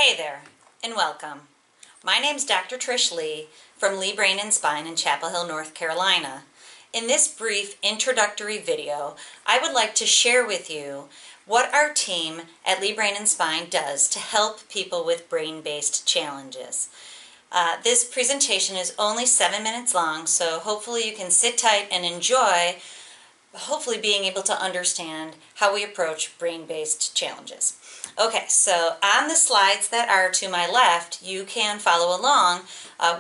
Hey there, and welcome. My name's Dr. Trish Lee from Lee Brain and Spine in Chapel Hill, North Carolina. In this brief introductory video, I would like to share with you what our team at Lee Brain and Spine does to help people with brain-based challenges. This presentation is only 7 minutes long, so hopefully you can sit tight and enjoy hopefully being able to understand how we approach brain-based challenges. Okay, so on the slides that are to my left, you can follow along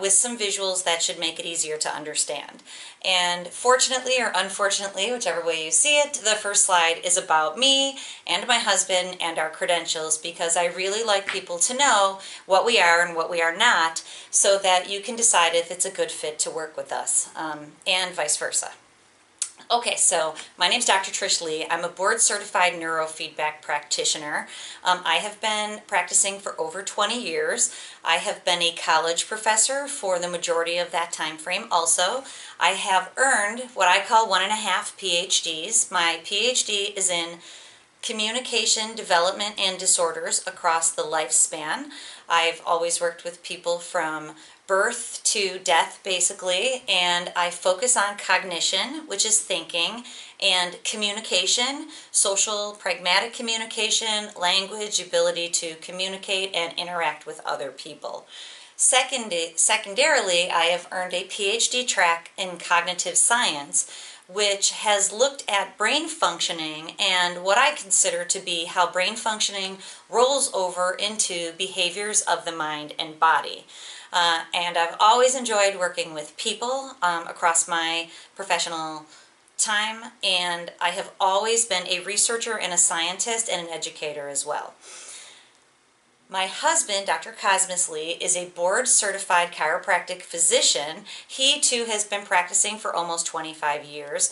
with some visuals that should make it easier to understand. And fortunately or unfortunately, whichever way you see it, the first slide is about me and my husband and our credentials, because I really like people to know what we are and what we are not, so that you can decide if it's a good fit to work with us, and vice versa. Okay, so my name's Dr. Trish Lee. I'm a board-certified neurofeedback practitioner. I have been practicing for over 20 years. I have been a college professor for the majority of that time frame also. I have earned what I call 1.5 PhDs. My PhD is in communication, development, and disorders across the lifespan. I've always worked with people from birth to death, basically, and I focus on cognition, which is thinking, and communication, social pragmatic communication, language, ability to communicate and interact with other people. Secondarily, I have earned a PhD track in cognitive science, which has looked at brain functioning and what I consider to be how brain functioning rolls over into behaviors of the mind and body. And I've always enjoyed working with people across my professional time, and I have always been a researcher and a scientist and an educator as well. My husband, Dr. Cosmas Lee, is a board-certified chiropractic physician. He, too, has been practicing for almost 25 years.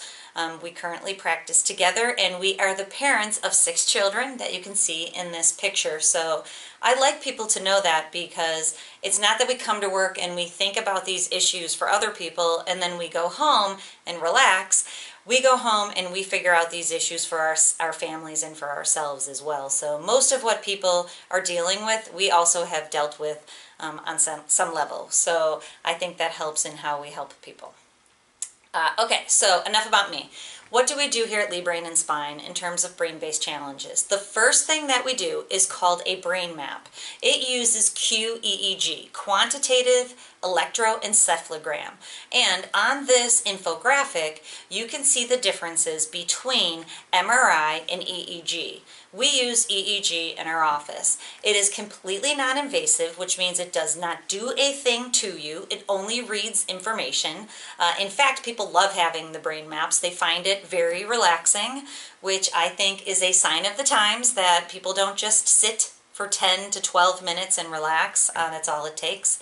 We currently practice together, and we are the parents of 6 children that you can see in this picture. So I like people to know that, because it's not that we come to work and we think about these issues for other people and then we go home and relax. We go home and we figure out these issues for our families and for ourselves as well. So most of what people are dealing with, we also have dealt with on some level. So I think that helps in how we help people. Okay, so enough about me. What do we do here at Lee Brain and Spine in terms of brain-based challenges? The first thing that we do is called a brain map. It uses QEEG, quantitative electroencephalogram. And on this infographic, you can see the differences between MRI and EEG. We use EEG in our office. It is completely non-invasive, which means it does not do a thing to you. It only reads information. In fact, people love having the brain maps. They find it very relaxing, which I think is a sign of the times that people don't just sit for 10 to 12 minutes and relax. That's all it takes.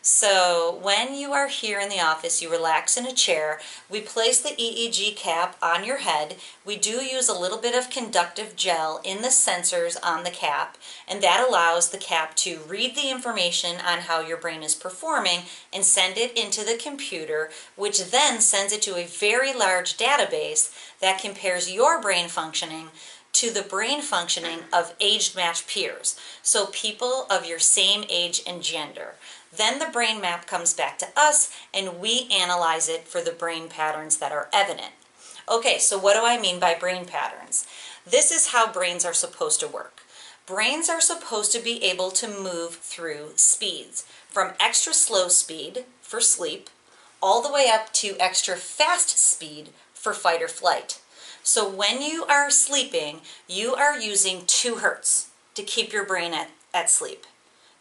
So when you are here in the office, you relax in a chair. We place the EEG cap on your head. We do use a little bit of conductive gel in the sensors on the cap, and that allows the cap to read the information on how your brain is performing and send it into the computer, which then sends it to a very large database that compares your brain functioning to the brain functioning of age-matched peers, so people of your same age and gender. Then the brain map comes back to us and we analyze it for the brain patterns that are evident. Okay, so what do I mean by brain patterns? This is how brains are supposed to work. Brains are supposed to be able to move through speeds, from extra slow speed for sleep, all the way up to extra fast speed for fight or flight. So when you are sleeping, you are using 2 hertz to keep your brain at sleep.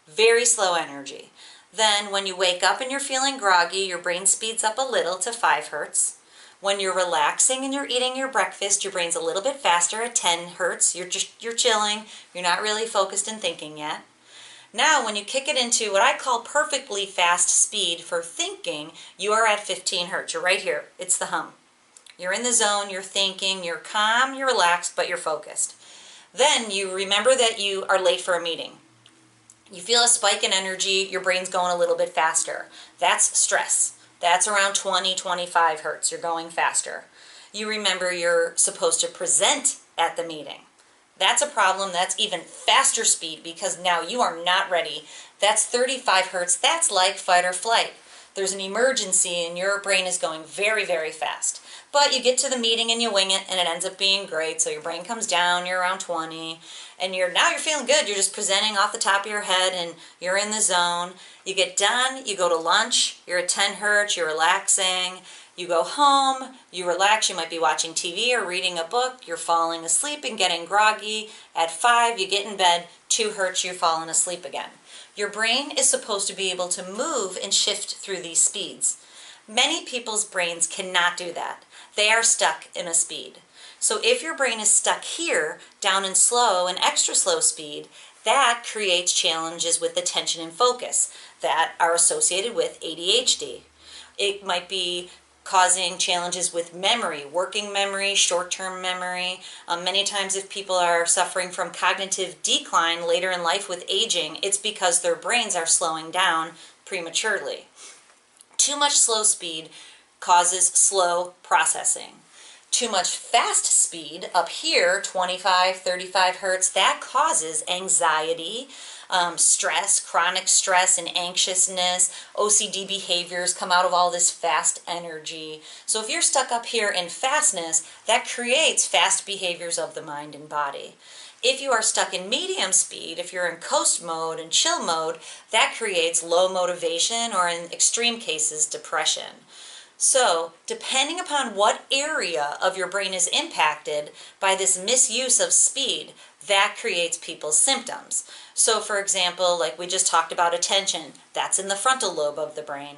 Very slow energy. Then when you wake up and you're feeling groggy, your brain speeds up a little to 5 hertz. When you're relaxing and you're eating your breakfast, your brain's a little bit faster at 10 hertz. You're chilling. You're not really focused and thinking yet. Now, when you kick it into what I call perfectly fast speed for thinking, you are at 15 hertz. You're right here. It's the hum. You're in the zone, you're thinking, you're calm, you're relaxed, but you're focused. Then you remember that you are late for a meeting. You feel a spike in energy, your brain's going a little bit faster. That's stress. That's around 20, 25 hertz. You're going faster. You remember you're supposed to present at the meeting. That's a problem. That's even faster speed because now you are not ready. That's 35 hertz. That's like fight or flight. There's an emergency and your brain is going very, very fast. But you get to the meeting and you wing it and it ends up being great. So your brain comes down, you're around 20, and now you're feeling good. You're just presenting off the top of your head and you're in the zone. You get done, you go to lunch, you're at 10 hertz, you're relaxing. You go home, you relax, you might be watching TV or reading a book, you're falling asleep and getting groggy. At 5, you get in bed, 2 hertz, you're falling asleep again. Your brain is supposed to be able to move and shift through these speeds. Many people's brains cannot do that. They are stuck in a speed. So if your brain is stuck here, down in slow and extra slow speed, that creates challenges with attention and focus that are associated with ADHD. It might be causing challenges with memory, working memory, short-term memory. Many times if people are suffering from cognitive decline later in life with aging, it's because their brains are slowing down prematurely. Too much slow speed causes slow processing. Too much fast speed up here, 25, 35 hertz, that causes anxiety, stress, chronic stress and anxiousness. OCD behaviors come out of all this fast energy. So if you're stuck up here in fastness, that creates fast behaviors of the mind and body. If you are stuck in medium speed, if you're in coast mode and chill mode, that creates low motivation or in extreme cases, depression. So, depending upon what area of your brain is impacted by this misuse of speed, that creates people's symptoms. So, for example, like we just talked about attention, that's in the frontal lobe of the brain.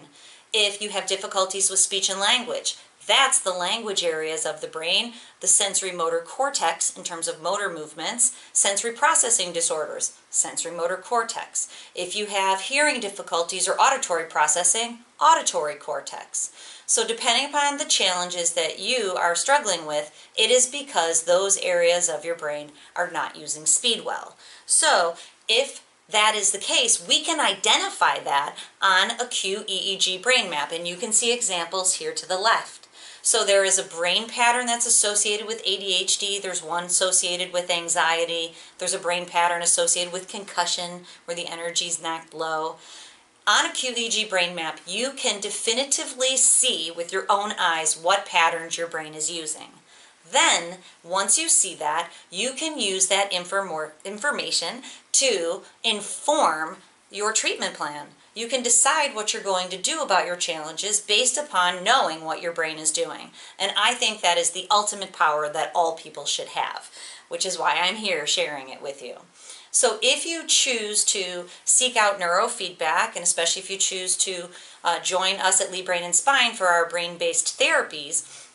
If you have difficulties with speech and language, that's the language areas of the brain, the sensory motor cortex in terms of motor movements, sensory processing disorders, sensory motor cortex. If you have hearing difficulties or auditory processing, auditory cortex. So depending upon the challenges that you are struggling with, it is because those areas of your brain are not using speed well. So if that is the case, we can identify that on a QEEG brain map, and you can see examples here to the left. So there is a brain pattern that's associated with ADHD, there's one associated with anxiety, there's a brain pattern associated with concussion where the energy is knocked low. On a QEEG brain map, you can definitively see with your own eyes what patterns your brain is using. Then, once you see that, you can use that information to inform your treatment plan. You can decide what you're going to do about your challenges based upon knowing what your brain is doing. And I think that is the ultimate power that all people should have, which is why I'm here sharing it with you. So if you choose to seek out neurofeedback, and especially if you choose to join us at Lee Brain and Spine for our brain-based therapies,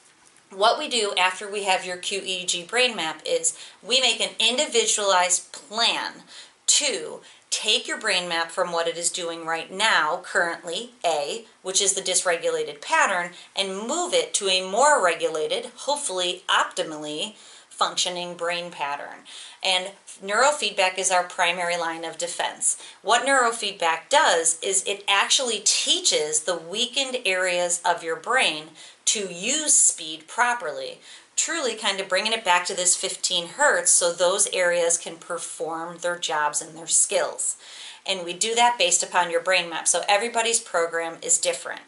what we do after we have your QEEG brain map is we make an individualized plan to take your brain map from what it is doing right now, currently, A, which is the dysregulated pattern, and move it to a more regulated, hopefully optimally functioning brain pattern. And neurofeedback is our primary line of defense. What neurofeedback does is it actually teaches the weakened areas of your brain to use speed properly, truly kind of bringing it back to this 15 hertz so those areas can perform their jobs and their skills. And we do that based upon your brain map. So everybody's program is different.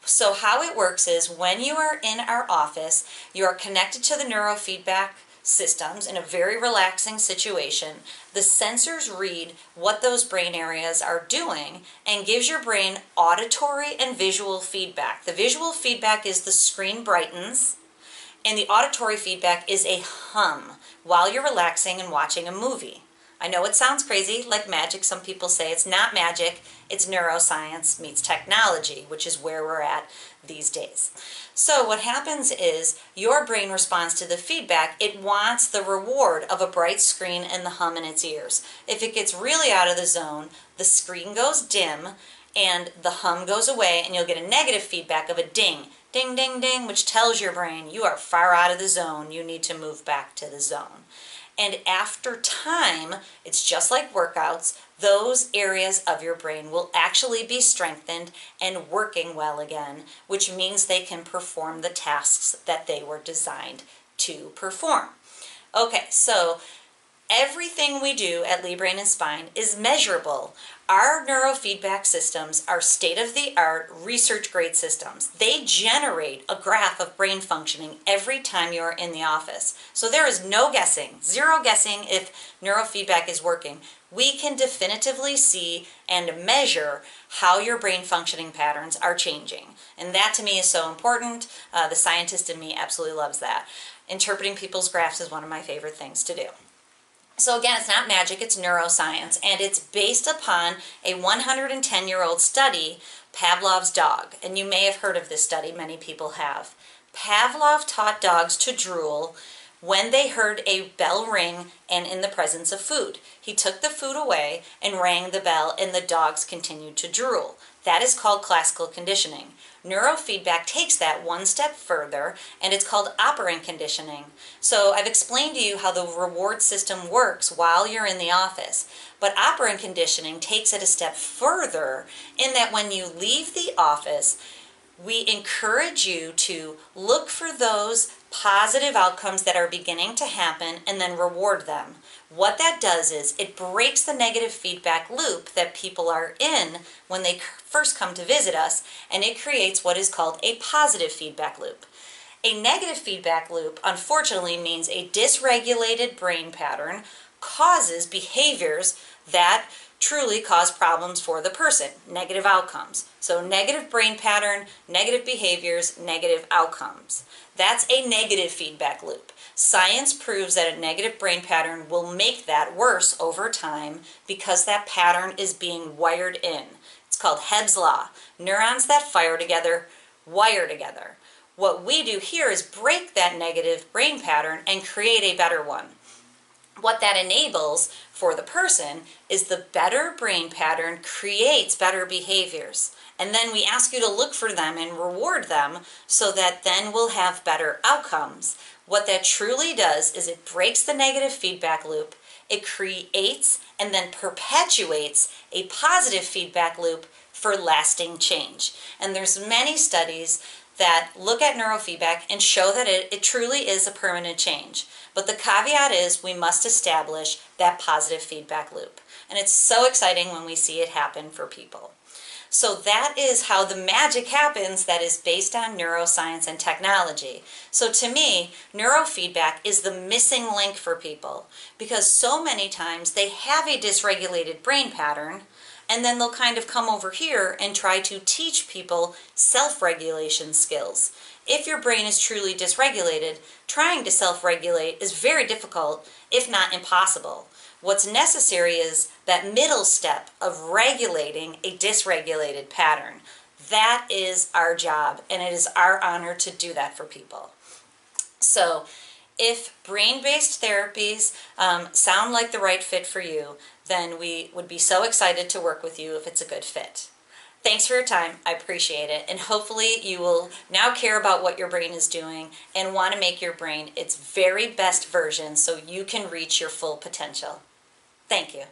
So how it works is when you are in our office, you are connected to the neurofeedback systems in a very relaxing situation. The sensors read what those brain areas are doing and gives your brain auditory and visual feedback. The visual feedback is the screen brightens, and the auditory feedback is a hum while you're relaxing and watching a movie. I know it sounds crazy, like magic. Some people say it's not magic, it's neuroscience meets technology, which is where we're at these days. So what happens is your brain responds to the feedback. It wants the reward of a bright screen and the hum in its ears. If it gets really out of the zone, the screen goes dim and the hum goes away, and you'll get a negative feedback of a ding, ding, ding, ding, which tells your brain you are far out of the zone. You need to move back to the zone. And after time, it's just like workouts, those areas of your brain will actually be strengthened and working well again, which means they can perform the tasks that they were designed to perform. Okay, so everything we do at Lee Brain and Spine is measurable. Our neurofeedback systems are state-of-the-art, research-grade systems. They generate a graph of brain functioning every time you're in the office. So there is no guessing, zero guessing if neurofeedback is working. We can definitively see and measure how your brain functioning patterns are changing. And that to me is so important. The scientist in me absolutely loves that. Interpreting people's graphs is one of my favorite things to do. So again, it's not magic, it's neuroscience, and it's based upon a 110-year-old study, Pavlov's dog. And you may have heard of this study, many people have. Pavlov taught dogs to drool when they heard a bell ring and in the presence of food. He took the food away and rang the bell, and the dogs continued to drool. That is called classical conditioning. Neurofeedback takes that one step further, and it's called operant conditioning. So I've explained to you how the reward system works while you're in the office. But operant conditioning takes it a step further in that when you leave the office, we encourage you to look for those positive outcomes that are beginning to happen and then reward them. What that does is it breaks the negative feedback loop that people are in when they first come to visit us, and it creates what is called a positive feedback loop. A negative feedback loop, unfortunately, means a dysregulated brain pattern causes behaviors that truly cause problems for the person, negative outcomes. So negative brain pattern, negative behaviors, negative outcomes. That's a negative feedback loop. Science proves that a negative brain pattern will make that worse over time because that pattern is being wired in. It's called Hebb's Law. Neurons that fire together, wire together. What we do here is break that negative brain pattern and create a better one. What that enables for the person is the better brain pattern creates better behaviors. And then we ask you to look for them and reward them so that then we'll have better outcomes. What that truly does is it breaks the negative feedback loop, it creates and then perpetuates a positive feedback loop for lasting change. And there's many studies that look at neurofeedback and show that it truly is a permanent change. But the caveat is we must establish that positive feedback loop. And it's so exciting when we see it happen for people. So that is how the magic happens that is based on neuroscience and technology. So to me, neurofeedback is the missing link for people because so many times they have a dysregulated brain pattern and then they'll kind of come over here and try to teach people self-regulation skills. If your brain is truly dysregulated, trying to self-regulate is very difficult, if not impossible. What's necessary is that middle step of regulating a dysregulated pattern. That is our job, and it is our honor to do that for people. So if brain-based therapies sound like the right fit for you, then we would be so excited to work with you if it's a good fit. Thanks for your time. I appreciate it. And hopefully you will now care about what your brain is doing and want to make your brain its very best version so you can reach your full potential. Thank you.